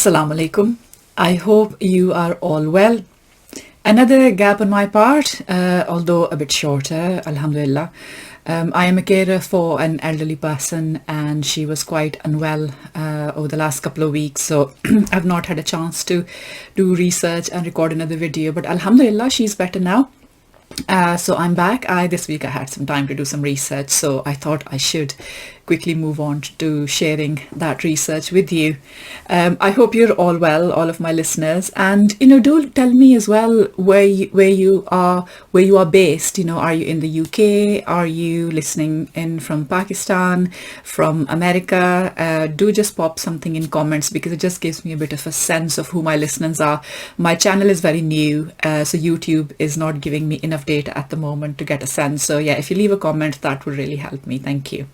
Assalamu alaikum. I hope you are all well. Another gap on my part, although a bit shorter, alhamdulillah. I am a carer for an elderly person and she was quite unwell over the last couple of weeks, so I've not had a chance to do research and record another video, but alhamdulillah she's better now. So I'm back. This week I had some time to do some research, so I thought I should quickly move on to sharing that research with you. I hope you're all well, all of my listeners, and do tell me as well where you are based. Are you in the UK? Are you listening in from Pakistan, from America? Do just pop something in comments because it just gives me a bit of a sense of who my listeners are. My channel is very new, so YouTube is not giving me enough data at the moment to get a sense. So yeah, if you leave a comment, that would really help me. Thank you.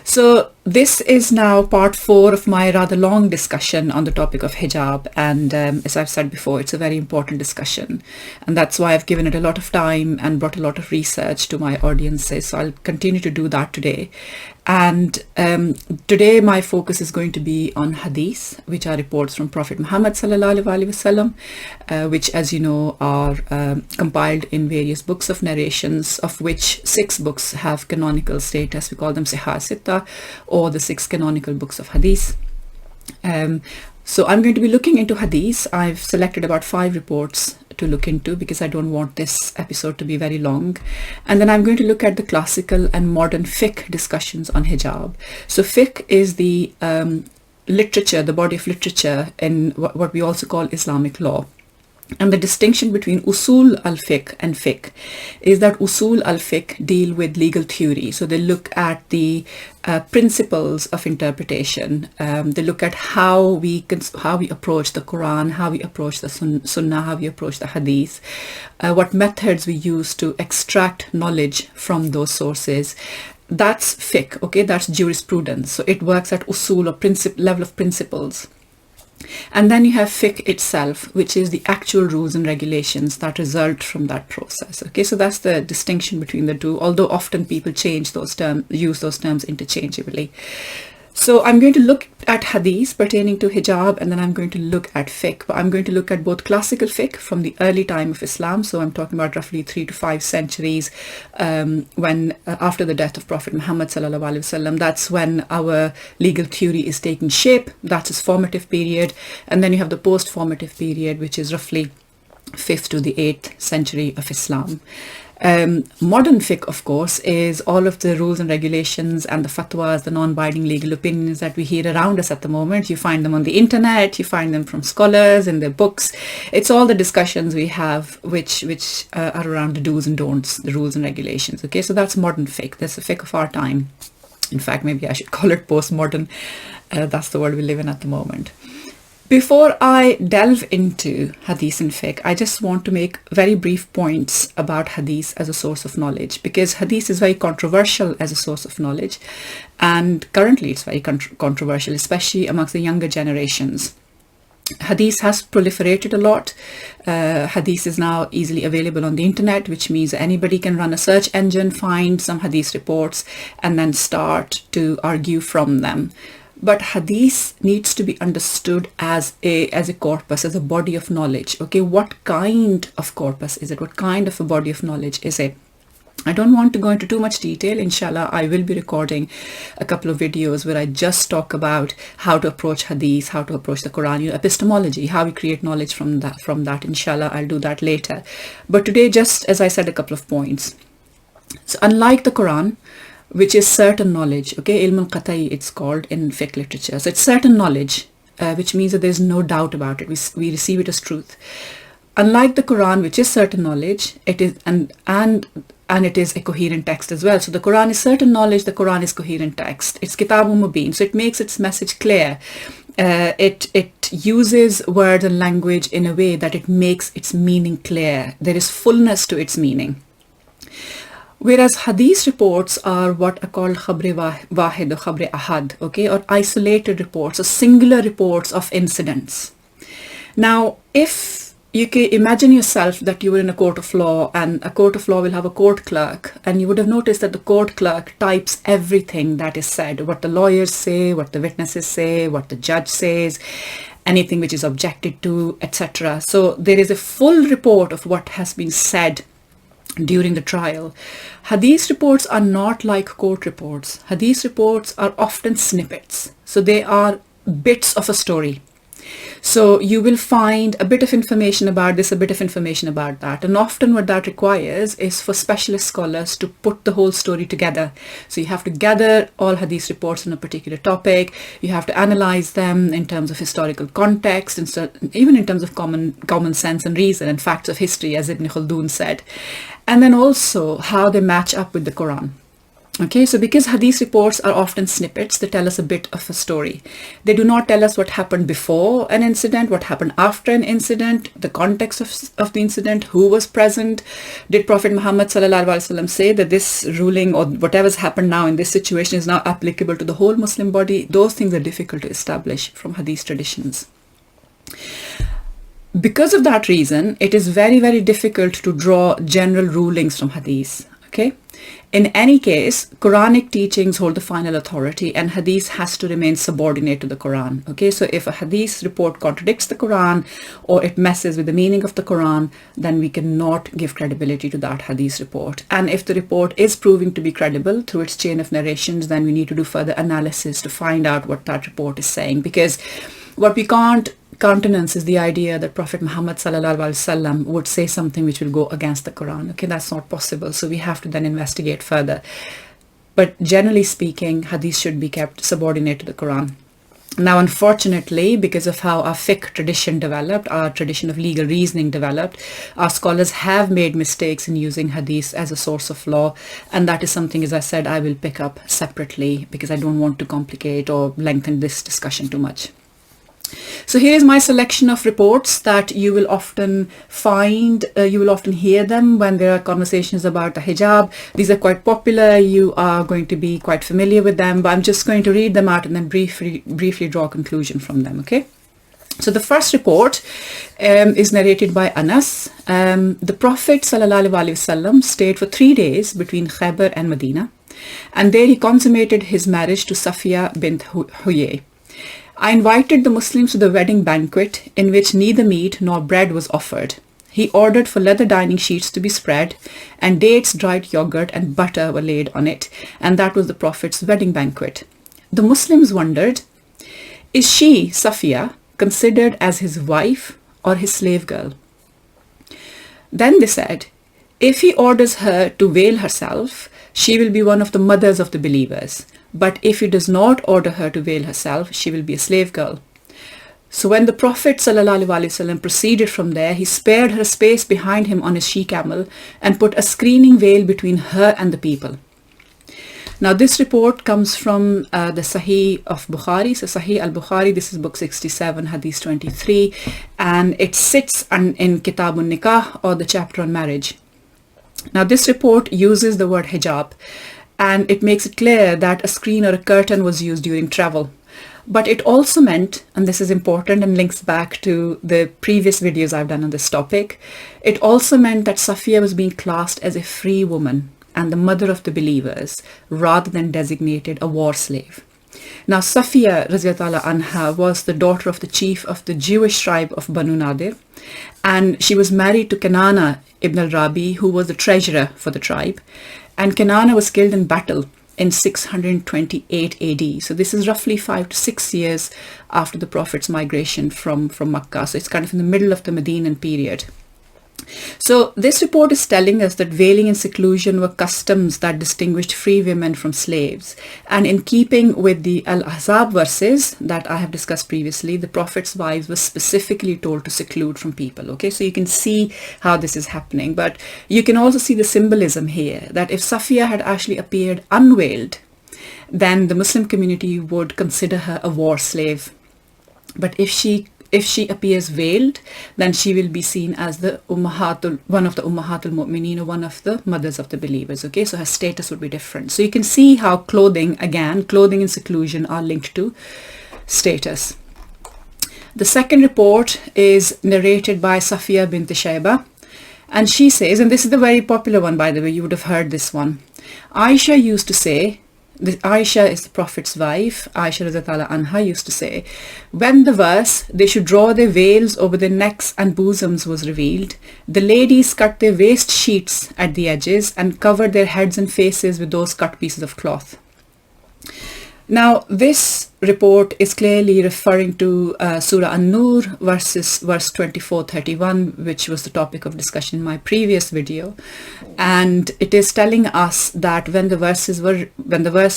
So this is now part 4 of my rather long discussion on the topic of hijab, and as I've said before, it's a very important discussion, and that's why I've given it a lot of time and brought a lot of research to my audiences. So I'll continue to do that today. And today my focus is going to be on Hadith, which are reports from Prophet Muhammad sallallahu alaihi wasallam, which, as you know, are compiled in various books of narrations, of which 6 books have canonical status. We call them Sitara, or the 6 canonical books of Hadith. So I'm going to be looking into Hadith. I've selected about 5 reports to look into because I don't want this episode to be very long. And then I'm going to look at the classical and modern fiqh discussions on hijab. So fiqh is the literature, the body of literature in what we also call Islamic law. And the distinction between usul al-fiqh and fiqh is that usul al-fiqh deal with legal theory. So they look at the principles of interpretation. They look at how we approach the Quran, how we approach the Sunnah, how we approach the Hadith, what methods we use to extract knowledge from those sources. That's fiqh, okay? That's jurisprudence. So it works at usul or level of principles. And then you have fiqh itself, which is the actual rules and regulations that result from that process. Okay, so that's the distinction between the two, although often people use those terms interchangeably. So I'm going to look at hadith pertaining to hijab, and then I'm going to look at fiqh. But I'm going to look at both classical fiqh from the early time of Islam. So I'm talking about roughly 3 to 5 centuries when after the death of Prophet Muhammad sallallahu alaihi wasallam. That's when our legal theory is taking shape. That's its formative period. And then you have the post-formative period, which is roughly 5th to the 8th century of Islam. Modern fiqh, of course, is all of the rules and regulations and the fatwas, the non-binding legal opinions that we hear around us at the moment. You find them on the internet, you find them from scholars in their books. It's all the discussions we have which are around the do's and don'ts, the rules and regulations. Okay, so that's modern fiqh. That's the fiqh of our time. In fact, maybe I should call it postmodern. That's the world we live in at the moment. Before I delve into Hadith and fiqh, I just want to make very brief points about Hadith as a source of knowledge, because Hadith is very controversial as a source of knowledge, and currently it's very controversial, especially amongst the younger generations. Hadith has proliferated a lot. Hadith is now easily available on the internet, which means anybody can run a search engine, find some Hadith reports, and then start to argue from them. But Hadith needs to be understood as a corpus, as a body of knowledge. Okay, what kind of corpus is it? What kind of a body of knowledge is it? I don't want to go into too much detail. Inshallah, I will be recording a couple of videos where I just talk about how to approach Hadith, how to approach the Quran, epistemology, how we create knowledge from that. Inshallah, I'll do that later. But today, just as I said, a couple of points. So unlike the Quran, which is certain knowledge, okay, ilm al-qat'i it's called in fiqh literature. So it's certain knowledge, which means that there's no doubt about it. We receive it as truth. Unlike the Quran, which is certain knowledge, it is and it is a coherent text as well. So the Quran is certain knowledge, the Quran is coherent text. It's kitabun mubin, so it makes its message clear. It uses words and language in a way that it makes its meaning clear. There is fullness to its meaning. Whereas Hadith reports are what are called khabre wahid or khabre ahad, okay, or isolated reports, or singular reports of incidents. Now, if you can imagine yourself that you were in a court of law, and a court of law will have a court clerk, and you would have noticed that the court clerk types everything that is said, what the lawyers say, what the witnesses say, what the judge says, anything which is objected to, etc. So there is a full report of what has been said during the trial. Hadith reports are not like court reports. Hadith reports are often snippets. So they are bits of a story. So you will find a bit of information about this, a bit of information about that. And often what that requires is for specialist scholars to put the whole story together. So you have to gather all hadith reports on a particular topic. You have to analyze them in terms of historical context, and so, even in terms of common sense and reason and facts of history, as Ibn Khaldun said. And then also how they match up with the Quran. Okay, so because hadith reports are often snippets, they tell us a bit of a story. They do not tell us what happened before an incident, what happened after an incident, the context of the incident, who was present. Did Prophet Muhammad ﷺ say that this ruling or whatever's happened now in this situation is now applicable to the whole Muslim body? Those things are difficult to establish from hadith traditions. Because of that reason, it is very, very difficult to draw general rulings from hadith. Okay. In any case, Quranic teachings hold the final authority, and hadith has to remain subordinate to the Quran. Okay, so if a hadith report contradicts the Quran or it messes with the meaning of the Quran, then we cannot give credibility to that hadith report. And if the report is proving to be credible through its chain of narrations, then we need to do further analysis to find out what that report is saying. Because what we can't countenance is the idea that Prophet Muhammad ﷺ would say something which will go against the Quran. Okay, that's not possible. So we have to then investigate further. But generally speaking, hadith should be kept subordinate to the Quran. Now, unfortunately, because of how our fiqh tradition developed, our tradition of legal reasoning developed, our scholars have made mistakes in using hadith as a source of law. And that is something, as I said, I will pick up separately because I don't want to complicate or lengthen this discussion too much. So here is my selection of reports that you will often find, you will often hear them when there are conversations about the hijab. These are quite popular. You are going to be quite familiar with them, but I'm just going to read them out and then briefly draw a conclusion from them. Okay. So the first report is narrated by Anas. The Prophet ﷺ stayed for 3 days between Khaybar and Medina, and there he consummated his marriage to Safiya bint Huyay. I invited the Muslims to the wedding banquet in which neither meat nor bread was offered. He ordered for leather dining sheets to be spread, and dates, dried yogurt and butter were laid on it, and that was the Prophet's wedding banquet. The Muslims wondered, is she, Safiya, considered as his wife or his slave girl? Then they said, if he orders her to veil herself, she will be one of the mothers of the believers. But if he does not order her to veil herself, she will be a slave girl. So when the Prophet ﷺ proceeded from there, he spared her space behind him on his she-camel and put a screening veil between her and the people. Now this report comes from the Sahih of Bukhari. So Sahih al-Bukhari, this is book 67, Hadith 23, and it sits in Kitabun Nikah, or the chapter on marriage. Now this report uses the word hijab, and it makes it clear that a screen or a curtain was used during travel. But it also meant, and this is important and links back to the previous videos I've done on this topic, it also meant that Safiya was being classed as a free woman and the mother of the believers, rather than designated a war slave. Now Safiya radhiyallahu anha was the daughter of the chief of the Jewish tribe of Banu Nadir, and she was married to Kanana ibn al-Rabi, who was the treasurer for the tribe. And Kanana was killed in battle in 628 AD. So this is roughly 5 to 6 years after the Prophet's migration from Makkah. So it's kind of in the middle of the Medinan period. So this report is telling us that veiling and seclusion were customs that distinguished free women from slaves. And in keeping with the Al-Ahzab verses that I have discussed previously, the Prophet's wives were specifically told to seclude from people. Okay, so you can see how this is happening. But you can also see the symbolism here, that if Safiya had actually appeared unveiled, then the Muslim community would consider her a war slave. But if she appears veiled, then she will be seen as the one of the Ummahatul Mu'mineen, or one of the mothers of the believers. Okay, so her status would be different. So you can see how clothing and seclusion are linked to status. The second report is narrated by Safiya bint Shayba, and she says, and this is the very popular one, by the way, you would have heard this one. Aisha used to say Aisha is the Prophet's wife. Aisha Radhiyallahu Anha used to say, when the verse, they should draw their veils over their necks and bosoms was revealed, the ladies cut their waist sheets at the edges and covered their heads and faces with those cut pieces of cloth. Now, this report is clearly referring to Surah An-Nur verse 24-31, which was the topic of discussion in my previous video. And it is telling us that when the verse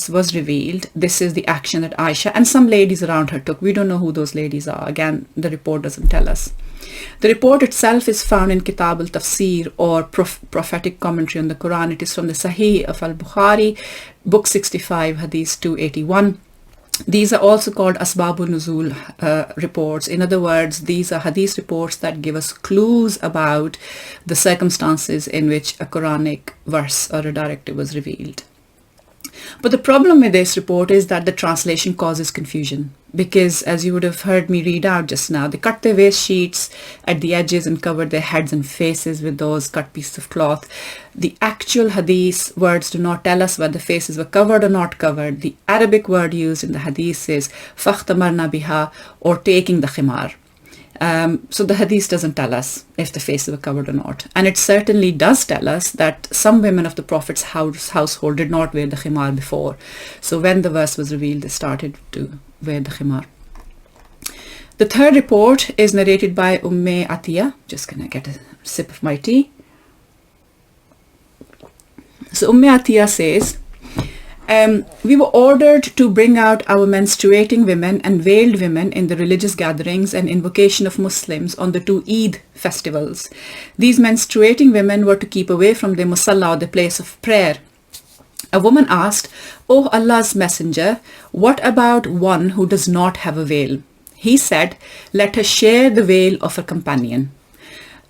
was revealed, this is the action that Aisha and some ladies around her took. We don't know who those ladies are. Again, the report doesn't tell us. The report itself is found in Kitab al-Tafsir, or prophetic commentary on the Quran. It is from the Sahih of Al-Bukhari, book 65, Hadith 281. These are also called Asbabun Nuzul reports. In other words, these are Hadith reports that give us clues about the circumstances in which a Quranic verse or a directive was revealed. But the problem with this report is that the translation causes confusion, because as you would have heard me read out just now, they cut their waist sheets at the edges and covered their heads and faces with those cut pieces of cloth. The actual hadith words do not tell us whether faces were covered or not covered. The Arabic word used in the hadith is فَاخْتَمَرْنَا بِهَا, or taking the khimar. So the hadith doesn't tell us if the faces were covered or not. And it certainly does tell us that some women of the Prophet's household did not wear the khimar before. So when the verse was revealed, they started to wear the khimar. The third report is narrated by Atiyah. Just gonna get a sip of my tea. So Atiyah says, we were ordered to bring out our menstruating women and veiled women in the religious gatherings and invocation of Muslims on the two Eid festivals. These menstruating women were to keep away from their musalla, or the place of prayer. A woman asked, "O Allah's Messenger, what about one who does not have a veil?" He said, "Let her share the veil of her companion."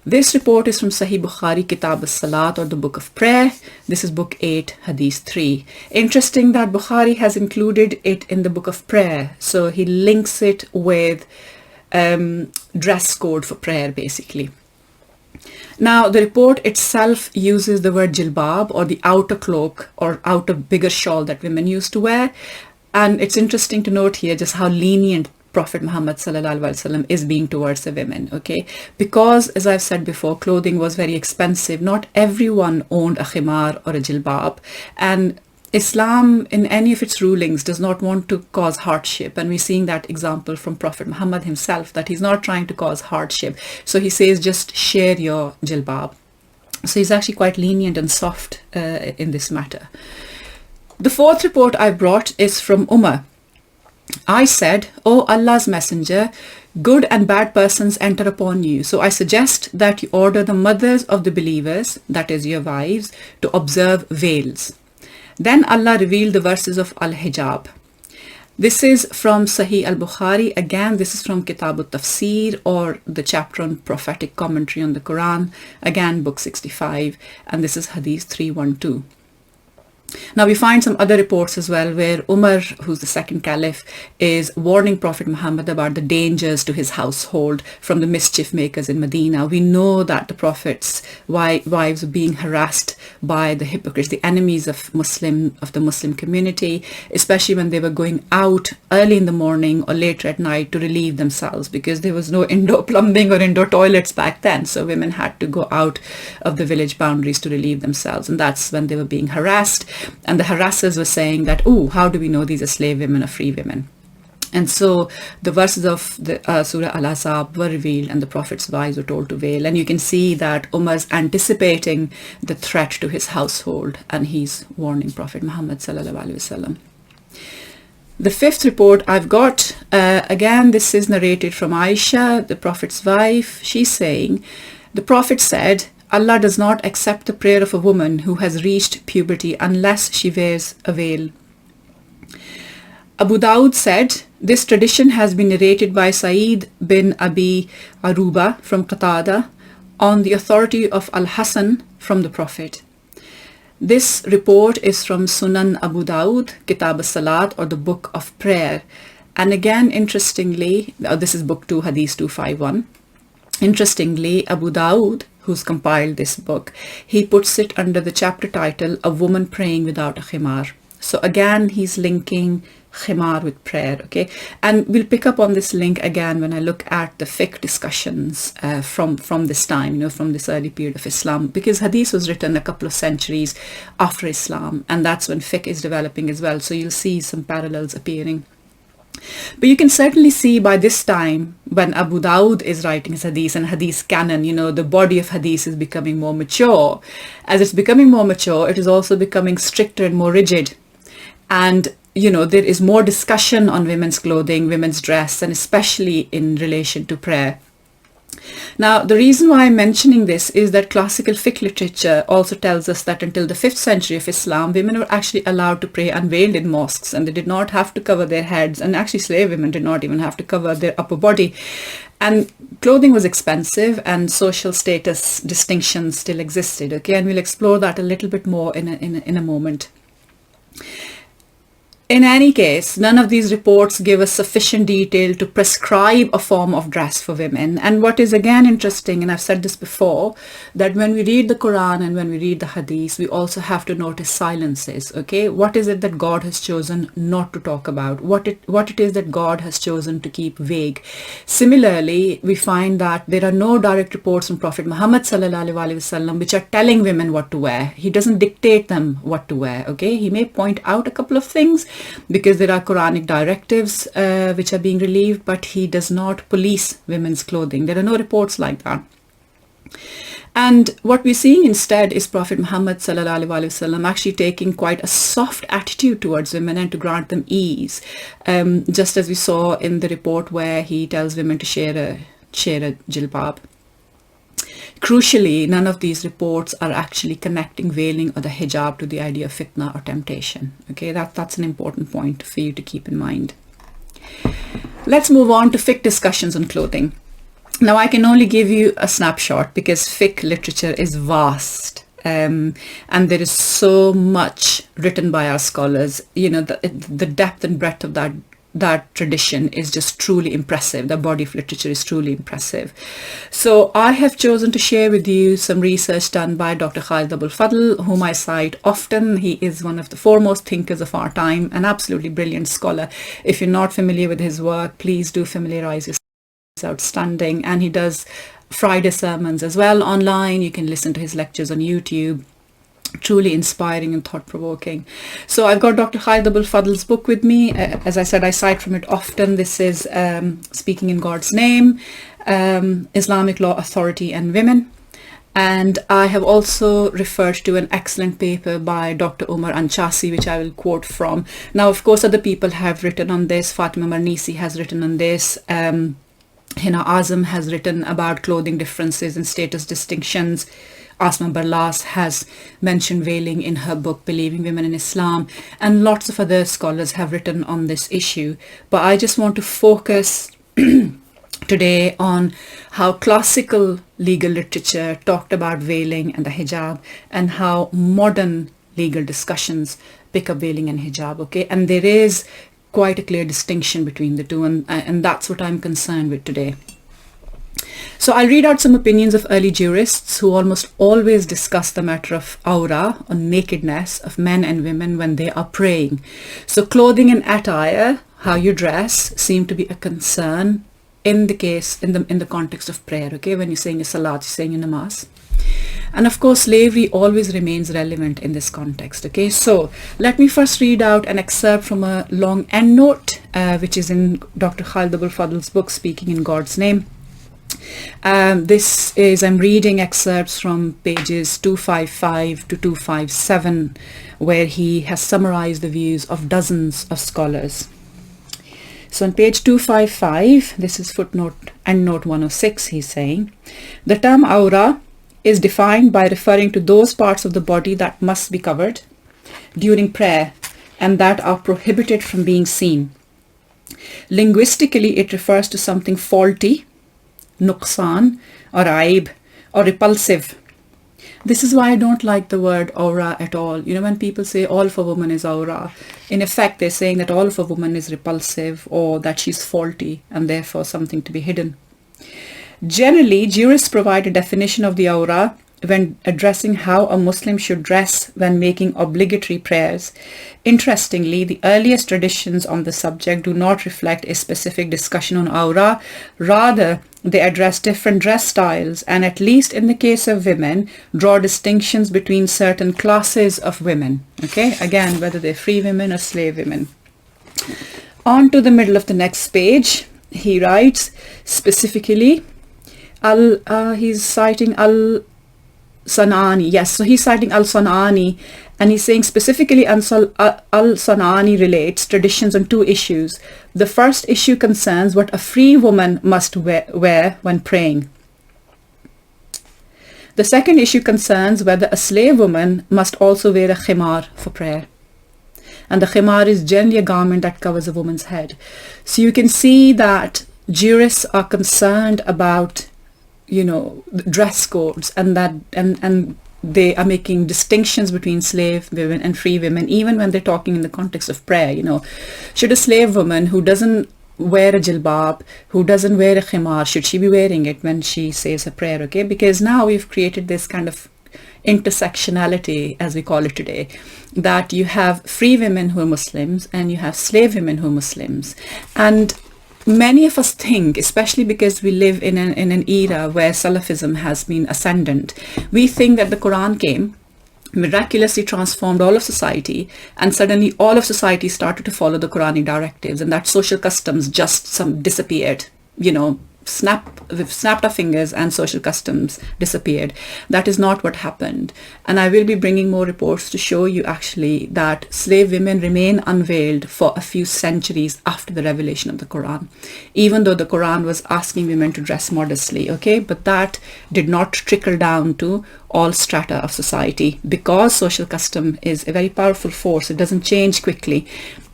This report is from Sahih Bukhari, Kitab al-Salat, or the Book of Prayer. This is Book 8, Hadith 3. Interesting that Bukhari has included it in the Book of Prayer. So he links it with dress code for prayer, basically. Now, the report itself uses the word jilbab, or the outer cloak or outer bigger shawl that women used to wear. And it's interesting to note here just how lenient Prophet Muhammad sallallahu alaihi wasallam is being towards the women, okay? Because, as I've said before, clothing was very expensive. Not everyone owned a khimar or a jilbab, and Islam, in any of its rulings, does not want to cause hardship. And we're seeing that example from Prophet Muhammad himself, that he's not trying to cause hardship. So he says, just share your jilbab. So he's actually quite lenient and soft in this matter. The fourth report I brought is from Umar. I said, "O Allah's Messenger, good and bad persons enter upon you. So I suggest that you order the mothers of the believers, that is your wives, to observe veils." Then Allah revealed the verses of Al-Hijab. This is from Sahih al-Bukhari. Again, this is from Kitab al-Tafsir, or the chapter on prophetic commentary on the Quran. Again, book 65. And this is Hadith 312. Now we find some other reports as well where Umar, who's the second caliph, is warning Prophet Muhammad about the dangers to his household from the mischief makers in Medina. We know that the Prophet's wives were being harassed by the hypocrites, the enemies of the Muslim community, especially when they were going out early in the morning or later at night to relieve themselves, because there was no indoor plumbing or indoor toilets back then. So women had to go out of the village boundaries to relieve themselves, and that's when they were being harassed. And the harassers were saying that, "Oh, how do we know these are slave women or free women?" And so the verses of the Surah Al-Ahzab were revealed, and the Prophet's wives were told to veil. And you can see that Umar's anticipating the threat to his household, and he's warning Prophet Muhammad sallallahu alaihi wasallam. The fifth report I've got, again, this is narrated from Aisha, the Prophet's wife. She's saying, the Prophet said, "Allah does not accept the prayer of a woman who has reached puberty unless she wears a veil." Abu Dawud said, this tradition has been narrated by Sa'id bin Abi Aruba from Qatada on the authority of Al-Hasan from the Prophet. This report is from Sunan Abu Dawud, Kitab al-Salat, or the Book of Prayer. And again, interestingly, this is Book 2, Hadith 251. Interestingly, Abu Dawud, who's compiled this book, he puts it under the chapter title, "A Woman Praying Without a Khimar." So again, he's linking khimar with prayer, okay? And we'll pick up on this link again when I look at the fiqh discussions from this time, from this early period of Islam, because hadith was written a couple of centuries after Islam, and that's when fiqh is developing as well. So you'll see some parallels appearing. But you can certainly see by this time, when Abu Dawud is writing his hadith and hadith canon, the body of hadith is becoming more mature. As it's becoming more mature, it is also becoming stricter and more rigid. And there is more discussion on women's clothing, women's dress, and especially in relation to prayer. Now, the reason why I'm mentioning this is that classical fiqh literature also tells us that until the 5th century of Islam, women were actually allowed to pray unveiled in mosques, and they did not have to cover their heads, and actually slave women did not even have to cover their upper body. And clothing was expensive, and social status distinctions still existed, okay? And we'll explore that a little bit more in a moment. In any case, none of these reports give us sufficient detail to prescribe a form of dress for women. And what is again interesting, and I've said this before, that when we read the Quran and when we read the Hadith, we also have to notice silences, okay? What is it that God has chosen not to talk about? What it is that God has chosen to keep vague? Similarly, we find that there are no direct reports from Prophet Muhammad sallallahu alaihi wasallam which are telling women what to wear. He doesn't dictate them what to wear, okay? He may point out a couple of things, because there are Quranic directives which are being relieved, but he does not police women's clothing. There are no reports like that. And what we're seeing instead is Prophet Muhammad sallallahu alaihi wasallam actually taking quite a soft attitude towards women and to grant them ease, just as we saw in the report where he tells women to share a jilbab. Crucially, none of these reports are actually connecting veiling or the hijab to the idea of fitna or temptation. Okay, that's an important point for you to keep in mind. Let's move on to fiqh discussions on clothing. Now, I can only give you a snapshot because fiqh literature is vast. And there is so much written by our scholars. The depth and breadth of that tradition is just truly impressive. The body of literature is truly impressive. So I have chosen to share with you some research done by Dr. Khalid Abul Fadl, whom I cite often. He is one of the foremost thinkers of our time, an absolutely brilliant scholar. If you're not familiar with his work, please do familiarize yourself. It's outstanding. And he does Friday sermons as well online. You can listen to his lectures on YouTube. Truly inspiring and thought-provoking. So I've got Dr. Khalid Abul Fadl's book with me. As I said, I cite from it often. This is Speaking in God's Name, Islamic Law, Authority and Women. And I have also referred to an excellent paper by Dr. Umar Anchasi, which I will quote from. Now, of course, other people have written on this. Fatima Marnisi has written on this. Hina Azam has written about clothing differences and status distinctions. Asma Barlas has mentioned veiling in her book, Believing Women in Islam, and lots of other scholars have written on this issue. But I just want to focus today on how classical legal literature talked about veiling and the hijab, and how modern legal discussions pick up veiling and hijab, okay? And there is quite a clear distinction between the two, and that's what I'm concerned with today. So I'll read out some opinions of early jurists who almost always discuss the matter of aura, or nakedness, of men and women when they are praying. So clothing and attire, how you dress, seem to be a concern in the context of prayer, okay? When you're saying a salat, you're saying a namaz. And of course, slavery always remains relevant in this context, okay? So let me first read out an excerpt from a long endnote, which is in Dr. Khalid Abul Fadl's book, Speaking in God's Name. I'm reading excerpts from pages 255 to 257, where he has summarized the views of dozens of scholars. So on page 255, this is footnote endnote 106, he's saying, the term aura is defined by referring to those parts of the body that must be covered during prayer and that are prohibited from being seen. Linguistically, it refers to something faulty, nuqsan, or aib, or repulsive. This is why I don't like the word aura at all. When people say all of a woman is aura, in effect they're saying that all of a woman is repulsive, or that she's faulty and therefore something to be hidden. Generally, jurists provide a definition of the aura when addressing how a Muslim should dress when making obligatory prayers. Interestingly, the earliest traditions on the subject do not reflect a specific discussion on awra. Rather, they address different dress styles and, at least in the case of women, draw distinctions between certain classes of women. Okay, again, whether they're free women or slave women. On to the middle of the next page, he writes specifically, he's citing Al-San'ani. Yes, so he's citing Al-San'ani, and he's saying specifically Al-San'ani relates traditions on two issues. The first issue concerns what a free woman must wear when praying. The second issue concerns whether a slave woman must also wear a khimar for prayer. And the khimar is generally a garment that covers a woman's head. So you can see that jurists are concerned about, dress codes, and they are making distinctions between slave women and free women, even when they're talking in the context of prayer. Should a slave woman who doesn't wear a jilbab, who doesn't wear a khimar, should she be wearing it when she says her prayer? Okay, because now we've created this kind of intersectionality, as we call it today, that you have free women who are Muslims and you have slave women who are Muslims. And many of us think, especially because we live in an era where Salafism has been ascendant, we think that the Quran came, miraculously transformed all of society, and suddenly all of society started to follow the Quranic directives, and that social customs just disappeared. We've snapped our fingers and social customs disappeared. That is not what happened. And I will be bringing more reports to show you actually that slave women remain unveiled for a few centuries after the revelation of the Quran, even though the Quran was asking women to dress modestly, okay? But that did not trickle down to all strata of society, because social custom is a very powerful force. It doesn't change quickly.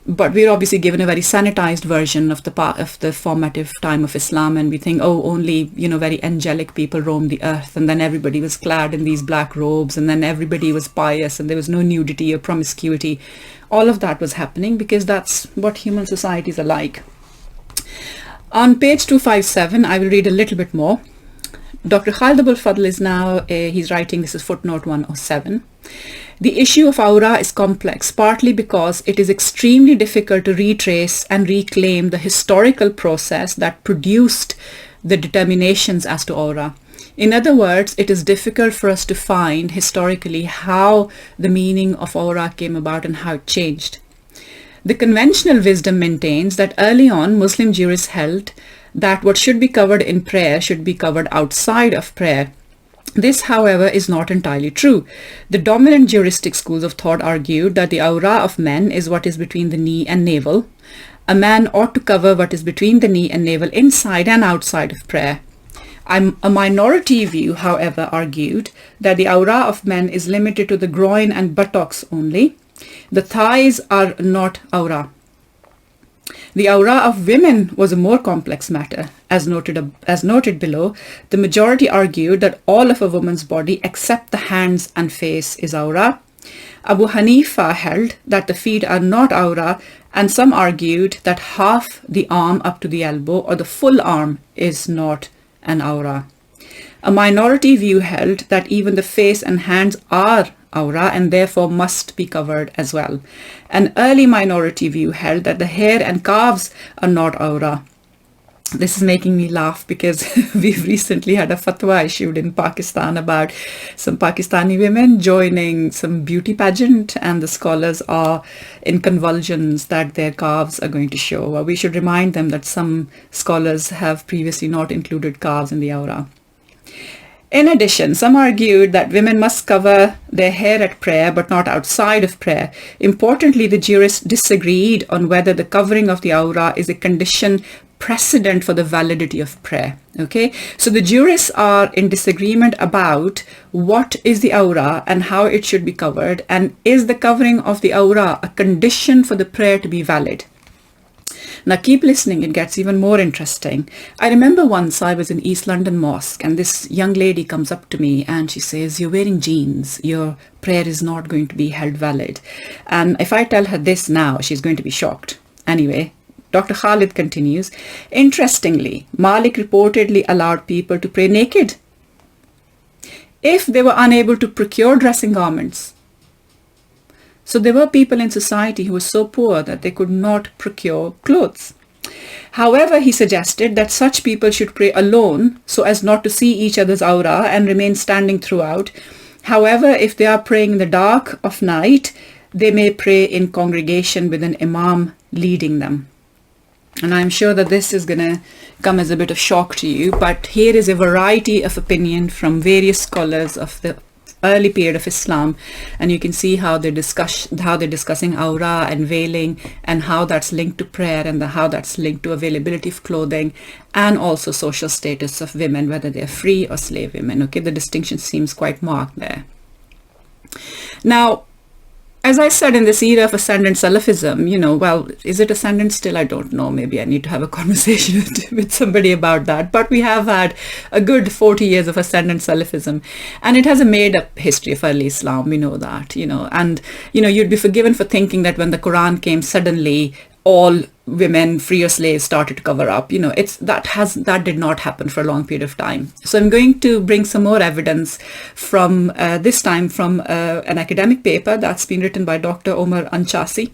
But we're obviously given a very sanitized version of the formative time of Islam, and we think, only very angelic people roam the earth, and then everybody was clad in these black robes, and then everybody was pious, and there was no nudity or promiscuity. All of that was happening because that's what human societies are like. On page 257, I will read a little bit more. Dr. Khalid Abul Fadl is now, he's writing, this is footnote 107. The issue of awra is complex, partly because it is extremely difficult to retrace and reclaim the historical process that produced the determinations as to awra. In other words, it is difficult for us to find historically how the meaning of awra came about and how it changed. The conventional wisdom maintains that early on Muslim jurists held that what should be covered in prayer should be covered outside of prayer. This, however, is not entirely true. The dominant juristic schools of thought argued that the awra of men is what is between the knee and navel. A man ought to cover what is between the knee and navel inside and outside of prayer. A minority view, however, argued that the awra of men is limited to the groin and buttocks only. The thighs are not awra. The awra of women was a more complex matter. As noted below, the majority argued that all of a woman's body except the hands and face is awra. Abu Hanifa held that the feet are not awra, and some argued that half the arm up to the elbow or the full arm is not an awra. A minority view held that even the face and hands are awra and therefore must be covered as well. An early minority view held that the hair and calves are not awra. This is making me laugh because we've recently had a fatwa issued in Pakistan about some Pakistani women joining some beauty pageant, and the scholars are in convulsions that their calves are going to show. Well, we should remind them that some scholars have previously not included calves in the awra. In addition, some argued that women must cover their hair at prayer but not outside of prayer. Importantly, the jurists disagreed on whether the covering of the awra is a condition precedent for the validity of prayer. Okay, so the jurists are in disagreement about what is the awra and how it should be covered, and is the covering of the awra a condition for the prayer to be valid. Now keep listening, it gets even more interesting. I remember once I was in East London Mosque, and this young lady comes up to me and she says, "You're wearing jeans, your prayer is not going to be held valid." And if I tell her this now, she's going to be shocked. Anyway, Dr. Khalid continues, "Interestingly, Malik reportedly allowed people to pray naked. if they were unable to procure dressing garments. So there were people in society who were so poor that they could not procure clothes. However, he suggested that such people should pray alone so as not to see each other's aura and remain standing throughout. However, if they are praying in the dark of night, they may pray in congregation with an imam leading them. And I'm sure that this is going to come as a bit of shock to you, but here is a variety of opinion from various scholars of the early period of Islam, and you can see how they're discussing aura and veiling, and how that's linked to prayer, and how that's linked to availability of clothing, and also social status of women, whether they're free or slave women. Okay, the distinction seems quite marked there. Now, as I said, in this era of ascendant Salafism, well, is it ascendant still? I don't know. Maybe I need to have a conversation with somebody about that. But we have had a good 40 years of ascendant Salafism, and it has a made-up history of early Islam. We know that, and, you'd be forgiven for thinking that when the Quran came, suddenly all women, free or slaves, started to cover up. That did not happen for a long period of time. So I'm going to bring some more evidence from this time from an academic paper that's been written by Dr. Omar Anchasi.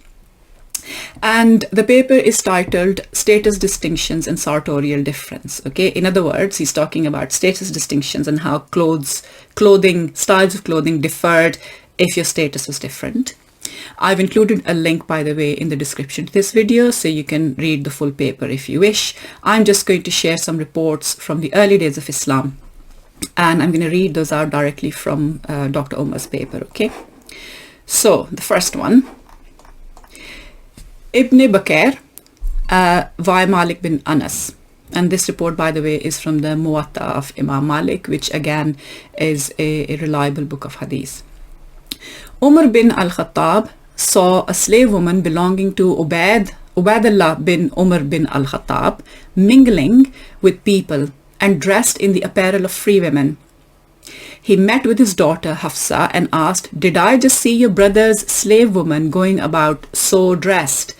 And the paper is titled Status Distinctions and Sartorial Difference. Okay, in other words, he's talking about status distinctions and how styles of clothing differed if your status was different. I've included a link, by the way, in the description to this video, so you can read the full paper if you wish. I'm just going to share some reports from the early days of Islam, and I'm going to read those out directly from Dr. Omar's paper. Okay, so the first one, Ibn Bakr by Malik bin Anas, and this report, by the way, is from the Muwatta of Imam Malik, which again is a reliable book of Hadith. Umar bin al-Khattab saw a slave woman belonging to Ubaidullah bin Umar bin al-Khattab mingling with people and dressed in the apparel of free women. He met with his daughter Hafsa and asked, "Did I just see your brother's slave woman going about so dressed?"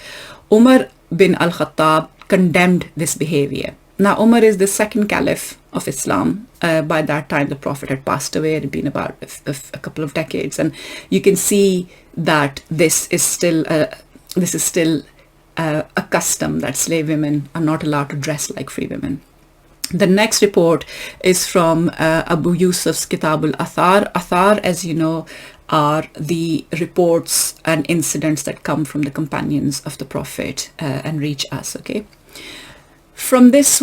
Umar bin al-Khattab condemned this behavior. Now, Umar is the second caliph of Islam. By that time, the Prophet had passed away. It had been about a couple of decades, and you can see that this is still a custom that slave women are not allowed to dress like free women. The next report is from Abu Yusuf's Kitabul Athar. Athar, as you know, are the reports and incidents that come from the companions of the Prophet and reach us. Okay. From this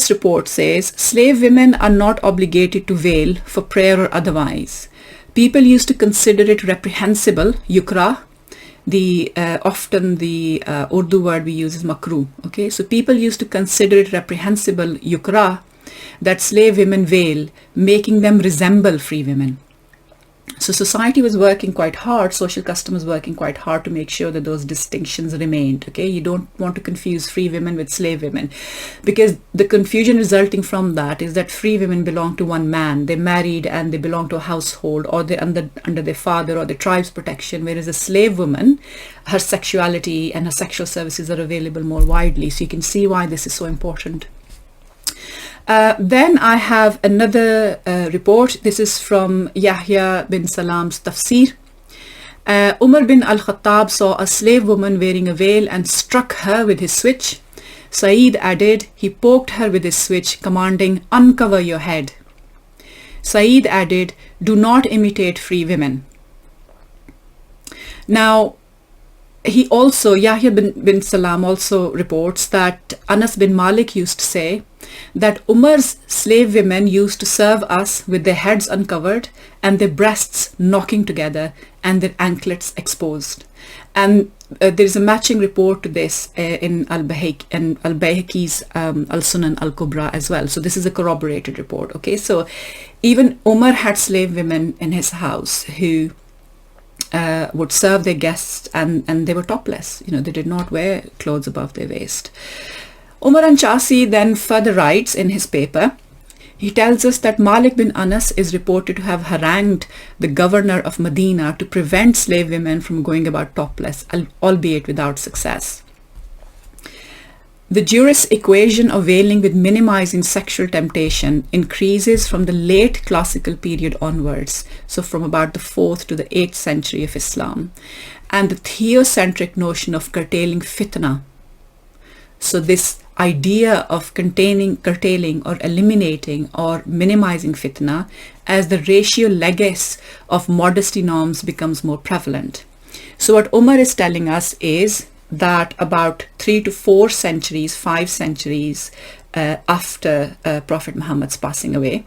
report says, slave women are not obligated to veil for prayer or otherwise. People used to consider it reprehensible, yukra. Often the Urdu word we use is makruh. Okay, so people used to consider it reprehensible, yukra, that slave women veil, making them resemble free women. So society was working quite hard, social custom was working quite hard to make sure that those distinctions remained. Okay, you don't want to confuse free women with slave women, because the confusion resulting from that is that free women belong to one man, they're married and they belong to a household, or they're under their father or the tribe's protection, whereas a slave woman, her sexuality and her sexual services are available more widely. So you can see why this is so important. Then I have another report. This is from Yahya bin Salam's Tafsir. Umar bin al-Khattab saw a slave woman wearing a veil and struck her with his switch. Saeed added, he poked her with his switch, commanding, "Uncover your head." Saeed added, "Do not imitate free women." Now, Yahya bin Salam also reports that Anas bin Malik used to say that Umar's slave women used to serve us with their heads uncovered and their breasts knocking together and their anklets exposed. And there is a matching report to this in Al-Bayhaqi's Al-Sunan Al-Kubra as well. So this is a corroborated report. Okay, so even Umar had slave women in his house who would serve their guests, and they were topless. They did not wear clothes above their waist. Umar Anchasi then further writes in his paper, he tells us that Malik bin Anas is reported to have harangued the governor of Medina to prevent slave women from going about topless, albeit without success. The jurist's equation of veiling with minimizing sexual temptation increases from the late classical period onwards, so from about the 4th to the 8th century of Islam, and the theocentric notion of curtailing fitna. So this idea of curtailing or eliminating or minimizing fitna as the ratio legis of modesty norms becomes more prevalent. So what Umar is telling us is that about 3 to 4 centuries, 5 centuries after Prophet Muhammad's passing away,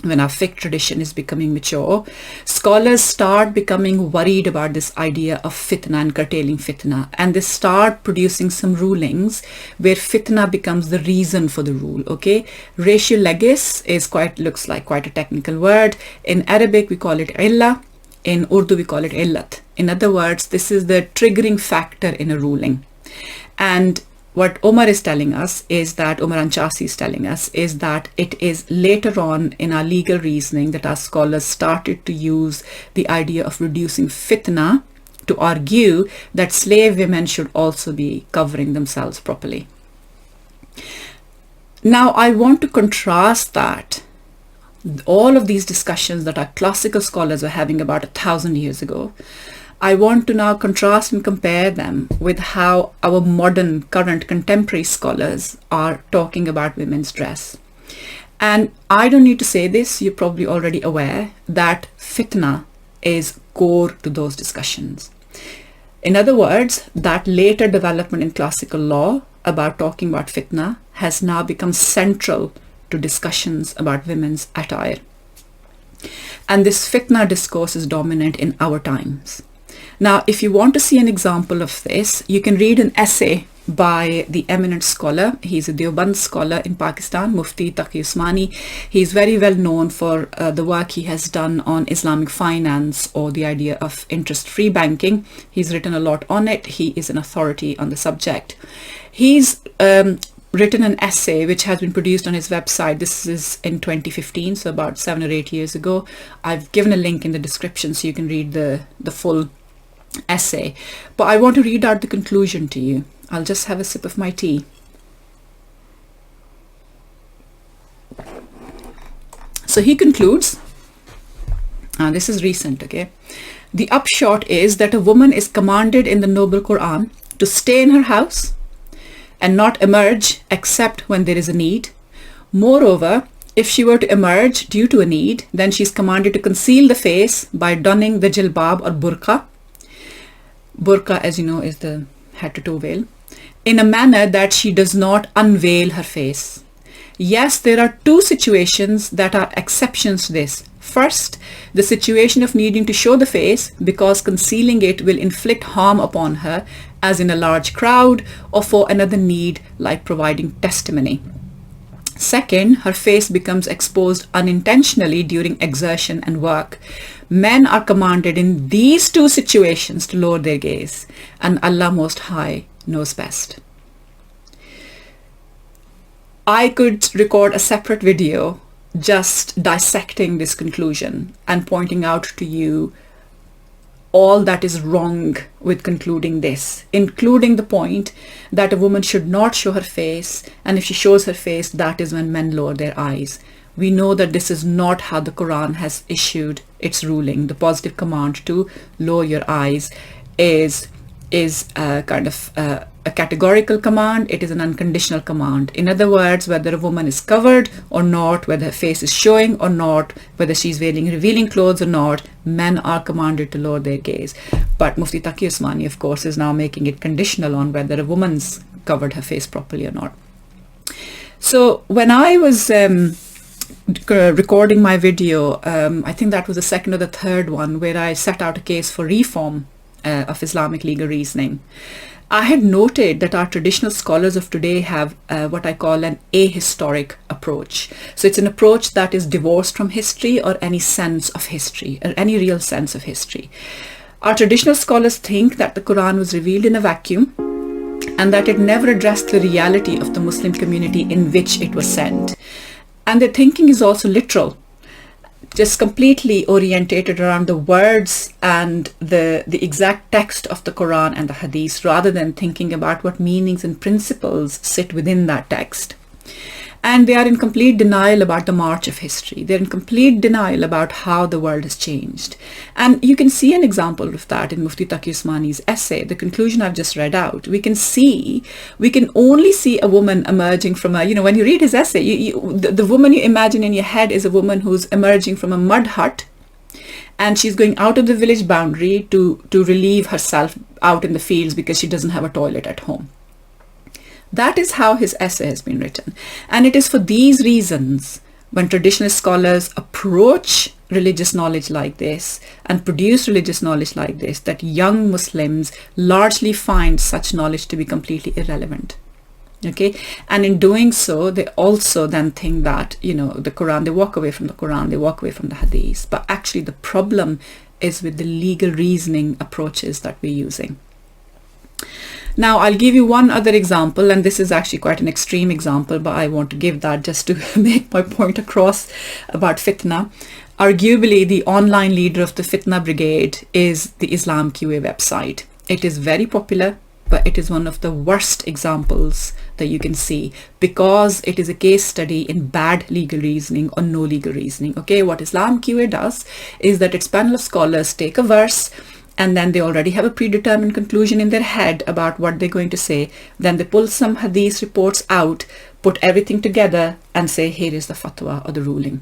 when our fiqh tradition is becoming mature, scholars start becoming worried about this idea of fitna and curtailing fitna, and they start producing some rulings where fitna becomes the reason for the rule. Okay, ratio legis looks like quite a technical word. In Arabic we call it illa, in Urdu we call it illat. In other words, this is the triggering factor in a ruling. And what Umar is telling us is that, Umar Anchasi is telling us, is that it is later on in our legal reasoning that our scholars started to use the idea of reducing fitna to argue that slave women should also be covering themselves properly. Now, I want to contrast that. All of these discussions that our classical scholars were having about 1,000 years ago, I want to now contrast and compare them with how our modern, current, contemporary scholars are talking about women's dress. And I don't need to say this, you're probably already aware that fitna is core to those discussions. In other words, that later development in classical law about talking about fitna has now become central to discussions about women's attire. And this fitna discourse is dominant in our times. Now, if you want to see an example of this, you can read an essay by the eminent scholar. He's a Deoband scholar in Pakistan, Mufti Taqi Usmani. He's very well known for the work he has done on Islamic finance or the idea of interest-free banking. He's written a lot on it. He is an authority on the subject. He's written an essay which has been produced on his website. This is in 2015, so about 7 or 8 years ago. I've given a link in the description so you can read the full essay. But I want to read out the conclusion to you. I'll just have a sip of my tea. So he concludes, this is recent, okay? The upshot is that a woman is commanded in the Noble Quran to stay in her house and not emerge except when there is a need. Moreover, if she were to emerge due to a need, then she is commanded to conceal the face by donning the jilbab or burqa. Burqa, as you know, is the head to toe veil, in a manner that she does not unveil her face. Yes, there are 2 situations that are exceptions to this. First, the situation of needing to show the face because concealing it will inflict harm upon her, as in a large crowd, or for another need like providing testimony. Second, her face becomes exposed unintentionally during exertion and work. Men are commanded in these 2 situations to lower their gaze, and Allah Most High knows best. I could record a separate video just dissecting this conclusion and pointing out to you all that is wrong with concluding this, including the point that a woman should not show her face, and if she shows her face, that is when men lower their eyes. We know that this is not how the Quran has issued its ruling. The positive command to lower your eyes is a kind of a categorical command. It is an unconditional command. In other words, whether a woman is covered or not, whether her face is showing or not, whether she's wearing revealing clothes or not, men are commanded to lower their gaze. But Mufti Taqi Usmani, of course, is now making it conditional on whether a woman's covered her face properly or not. So when I was recording my video, I think that was the second or the third one, where I set out a case for reform of Islamic legal reasoning, I had noted that our traditional scholars of today have what I call an ahistoric approach. So it's an approach that is divorced from history or any sense of history, or any real sense of history. Our traditional scholars think that the Quran was revealed in a vacuum and that it never addressed the reality of the Muslim community in which it was sent. And their thinking is also literal. just completely orientated around the words and the exact text of the Quran and the Hadith, rather than thinking about what meanings and principles sit within that text. And they are in complete denial about the march of history. They're in complete denial about how the world has changed. And you can see an example of that in Mufti Taqi Usmani's essay, the conclusion I've just read out. We can only see a woman emerging from when you read his essay, the woman you imagine in your head is a woman who's emerging from a mud hut, and she's going out of the village boundary to relieve herself out in the fields because she doesn't have a toilet at home. That is how his essay has been written. And it is for these reasons, when traditional scholars approach religious knowledge like this and produce religious knowledge like this, that young Muslims largely find such knowledge to be completely irrelevant. Okay, and in doing so, they also then think that, the Quran, they walk away from the Quran, they walk away from the Hadith. But actually the problem is with the legal reasoning approaches that we're using. Now, I'll give you one other example, and this is actually quite an extreme example, but I want to give that just to make my point across about fitna. Arguably, the online leader of the fitna brigade is the islamiclaw website. It is very popular, but it is one of the worst examples that you can see, because it is a case study in bad legal reasoning or no legal reasoning. Okay, what islamiclaw does is that its panel of scholars take a verse, and then they already have a predetermined conclusion in their head about what they're going to say. Then they pull some hadith reports out, put everything together, and say, here is the fatwa or the ruling.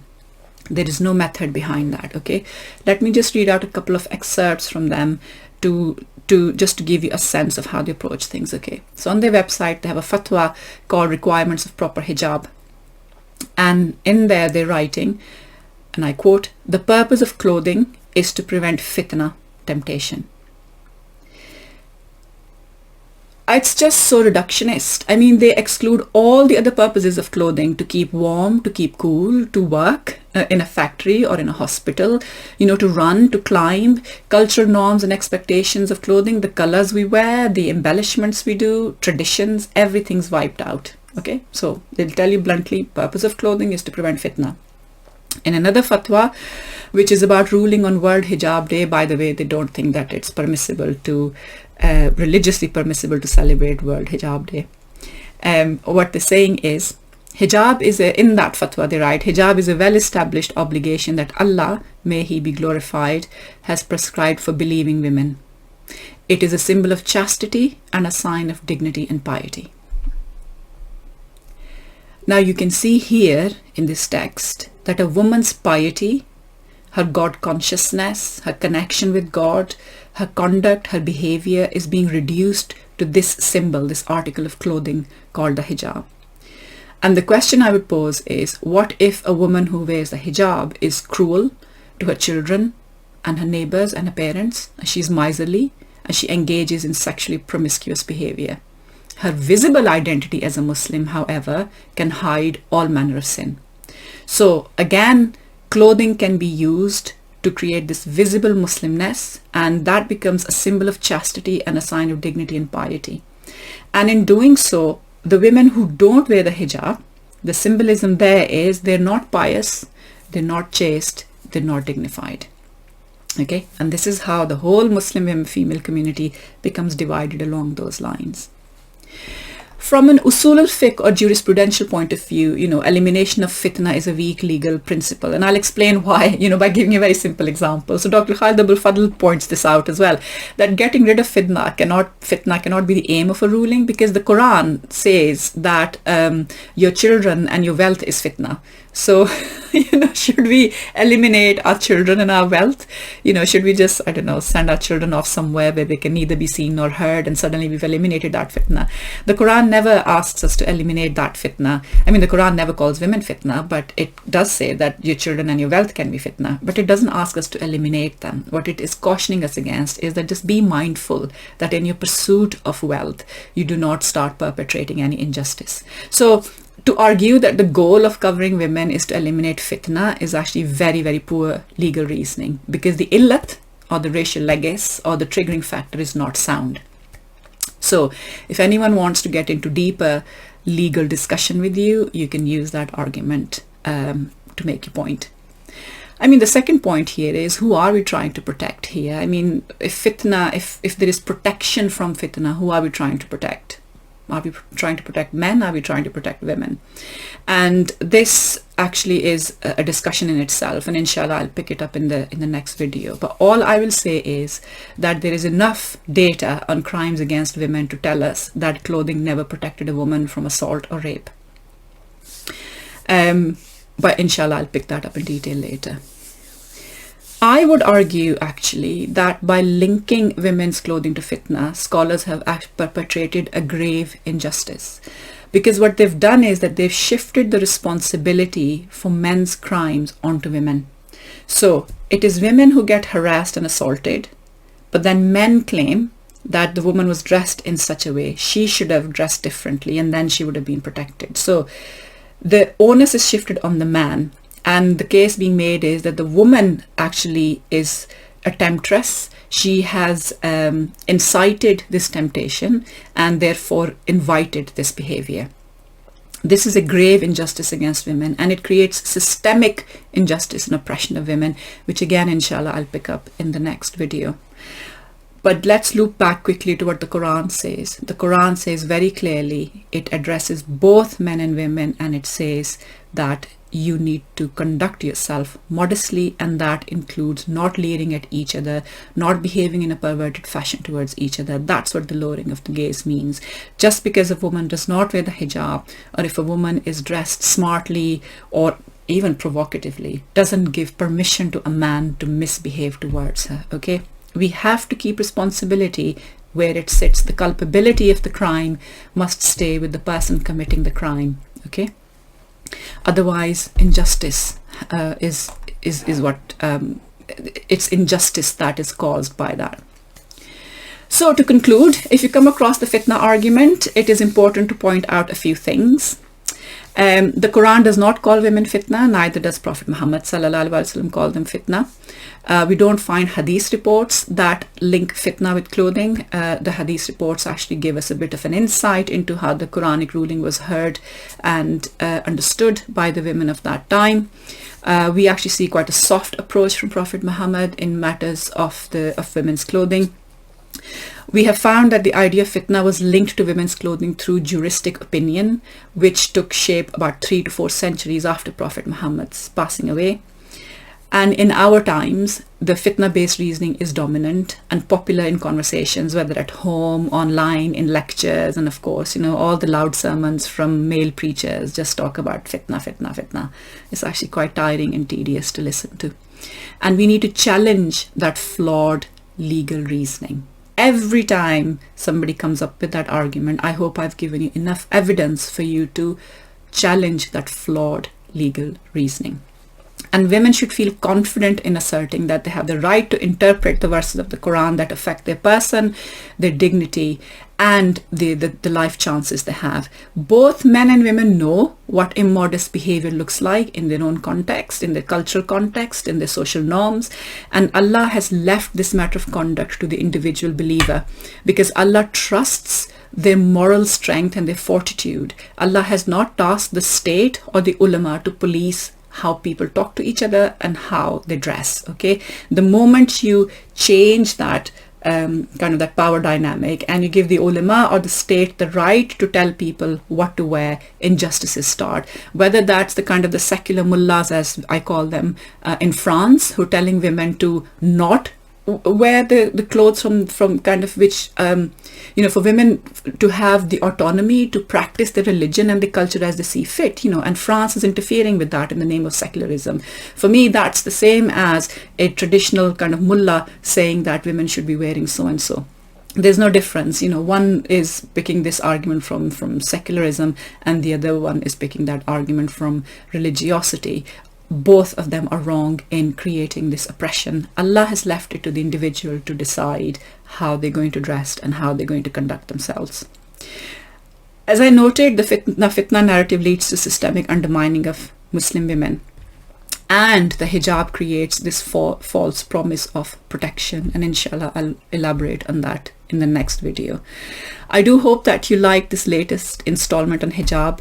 There is no method behind that, okay? Let me just read out a couple of excerpts from them to give you a sense of how they approach things, okay? So on their website, they have a fatwa called Requirements of Proper Hijab. And in there, they're writing, and I quote, "The purpose of clothing is to prevent fitna, temptation." It's just so reductionist. I mean, they exclude all the other purposes of clothing: to keep warm, to keep cool, to work in a factory or in a hospital, to run, to climb, cultural norms and expectations of clothing, the colors we wear, the embellishments we do, traditions, everything's wiped out. Okay, so they'll tell you bluntly, purpose of clothing is to prevent fitna. In another fatwa, which is about ruling on World Hijab Day, by the way, they don't think that it's permissible to, religiously permissible to celebrate World Hijab Day. What they're saying is, hijab is in that fatwa they write, hijab is a well-established obligation that Allah, may He be glorified, has prescribed for believing women. It is a symbol of chastity and a sign of dignity and piety. Now you can see here in this text that a woman's piety, her God consciousness, her connection with God, her conduct, her behavior is being reduced to this symbol, this article of clothing called the hijab. And the question I would pose is, what if a woman who wears the hijab is cruel to her children and her neighbors and her parents? She's miserly and she engages in sexually promiscuous behavior. Her visible identity as a Muslim, however, can hide all manner of sin. So again, clothing can be used to create this visible Muslimness, and that becomes a symbol of chastity and a sign of dignity and piety. And in doing so, the women who don't wear the hijab, the symbolism there is they're not pious, they're not chaste, they're not dignified. Okay, and this is how the whole Muslim female community becomes divided along those lines. From an usul al-fiqh or jurisprudential point of view, elimination of fitna is a weak legal principle. And I'll explain why, by giving a very simple example. So Dr. Khalid Abul Fadl points this out as well, that getting rid of fitna cannot be the aim of a ruling, because the Quran says that your children and your wealth is fitna. So, should we eliminate our children and our wealth? Should we just, send our children off somewhere where they can neither be seen nor heard, and suddenly we've eliminated that fitna? The Quran never asks us to eliminate that fitna. I mean, the Quran never calls women fitna, but it does say that your children and your wealth can be fitna. But it doesn't ask us to eliminate them. What it is cautioning us against is that just be mindful that in your pursuit of wealth, you do not start perpetrating any injustice. So, to argue that the goal of covering women is to eliminate fitna is actually very, very poor legal reasoning, because the illat or the racial legis or the triggering factor is not sound. So if anyone wants to get into deeper legal discussion with you, you can use that argument to make your point. I mean, the second point here is, who are we trying to protect here? I mean, if there is protection from fitna, who are we trying to protect? Are we trying to protect men? Are we trying to protect women? And this actually is a discussion in itself, and inshallah I'll pick it up in the next video. But all I will say is that there is enough data on crimes against women to tell us that clothing never protected a woman from assault or rape. But inshallah I'll pick that up in detail later. I would argue actually that by linking women's clothing to fitna, scholars have perpetrated a grave injustice, because what they've done is that they've shifted the responsibility for men's crimes onto women. So it is women who get harassed and assaulted, but then men claim that the woman was dressed in such a way, she should have dressed differently, and then she would have been protected. So the onus is shifted on the man. And the case being made is that the woman actually is a temptress. She has incited this temptation and therefore invited this behavior. This is a grave injustice against women, and it creates systemic injustice and oppression of women, which again, inshallah, I'll pick up in the next video. But let's loop back quickly to what the Quran says. The Quran says very clearly, it addresses both men and women, and it says that you need to conduct yourself modestly, and that includes not leering at each other, not behaving in a perverted fashion towards each other. That's what the lowering of the gaze means. Just because a woman does not wear the hijab, or if a woman is dressed smartly or even provocatively, doesn't give permission to a man to misbehave towards her. Okay, we have to keep responsibility where it sits. The culpability of the crime must stay with the person committing the crime. Okay, otherwise injustice is what it's injustice that is caused by that. So to conclude, if you come across the fitna argument, it is important to point out a few things. The Quran does not call women fitna, neither does Prophet Muhammad sallallahu alaihi wasallam call them fitna. We don't find hadith reports that link fitna with clothing. The hadith reports actually give us a bit of an insight into how the Quranic ruling was heard and understood by the women of that time. We actually see quite a soft approach from Prophet Muhammad in matters of women's clothing. We have found that the idea of fitna was linked to women's clothing through juristic opinion, which took shape about 3 to 4 centuries after Prophet Muhammad's passing away. And in our times, the fitna-based reasoning is dominant and popular in conversations, whether at home, online, in lectures, and of course, all the loud sermons from male preachers just talk about fitna, fitna, fitna. It's actually quite tiring and tedious to listen to. And we need to challenge that flawed legal reasoning. Every time somebody comes up with that argument, I hope I've given you enough evidence for you to challenge that flawed legal reasoning. And women should feel confident in asserting that they have the right to interpret the verses of the Quran that affect their person, their dignity, and the life chances they have. Both men and women know what immodest behavior looks like in their own context, in their cultural context, in their social norms. And Allah has left this matter of conduct to the individual believer, because Allah trusts their moral strength and their fortitude. Allah has not tasked the state or the ulama to police how people talk to each other and how they dress. Okay, the moment you change that kind of that power dynamic and you give the ulama or the state the right to tell people what to wear, injustices start. Whether that's the kind of the secular mullahs, as I call them, in France, who are telling women to not wear the clothes from kind of which for women to have the autonomy to practice their religion and the culture as they see fit, and France is interfering with that in the name of secularism. For me, that's the same as a traditional kind of mullah saying that women should be wearing so and so. There's no difference. One is picking this argument from secularism and the other one is picking that argument from religiosity. Both of them are wrong in creating this oppression. Allah has left it to the individual to decide how they're going to dress and how they're going to conduct themselves. As I noted, the fitna narrative leads to systemic undermining of Muslim women. And the hijab creates this false promise of protection. And inshallah, I'll elaborate on that in the next video. I do hope that you like this latest installment on hijab.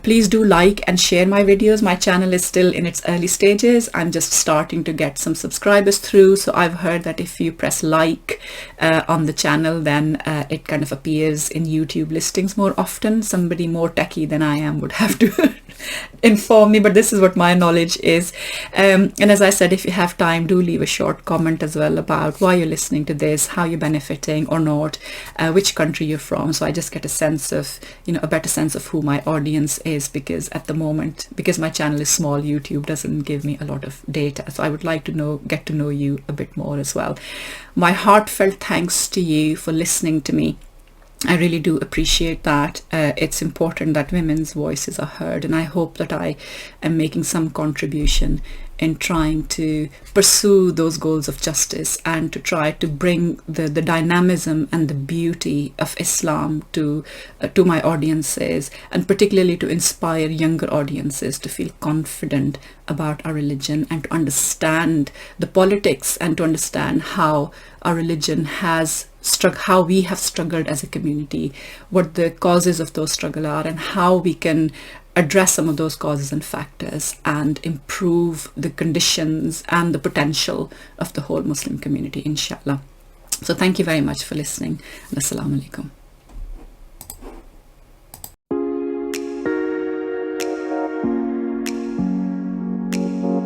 Please do like and share my videos. My channel is still in its early stages. I'm just starting to get some subscribers through, so I've heard that if you press like on the channel, then it kind of appears in YouTube listings more often. Somebody more techie than I am would have to inform me, but this is what my knowledge is. And as I said, if you have time, do leave a short comment as well about why you're listening to this, how you're benefiting or not, which country you're from, so I just get a sense of, a better sense of who my audience is, because at the moment, because my channel is small, YouTube doesn't give me a lot of data, so I would like to get to know you a bit more as well. My heartfelt thanks to you for listening to me. I really do appreciate that. It's important that women's voices are heard, and I hope that I am making some contribution in trying to pursue those goals of justice and to try to bring the dynamism and the beauty of Islam to my audiences, and particularly to inspire younger audiences to feel confident about our religion and to understand the politics and to understand how our religion has how we have struggled as a community, what the causes of those struggle are, and how we can address some of those causes and factors and improve the conditions and the potential of the whole Muslim community, inshallah. So thank you very much for listening. Assalamu alaikum.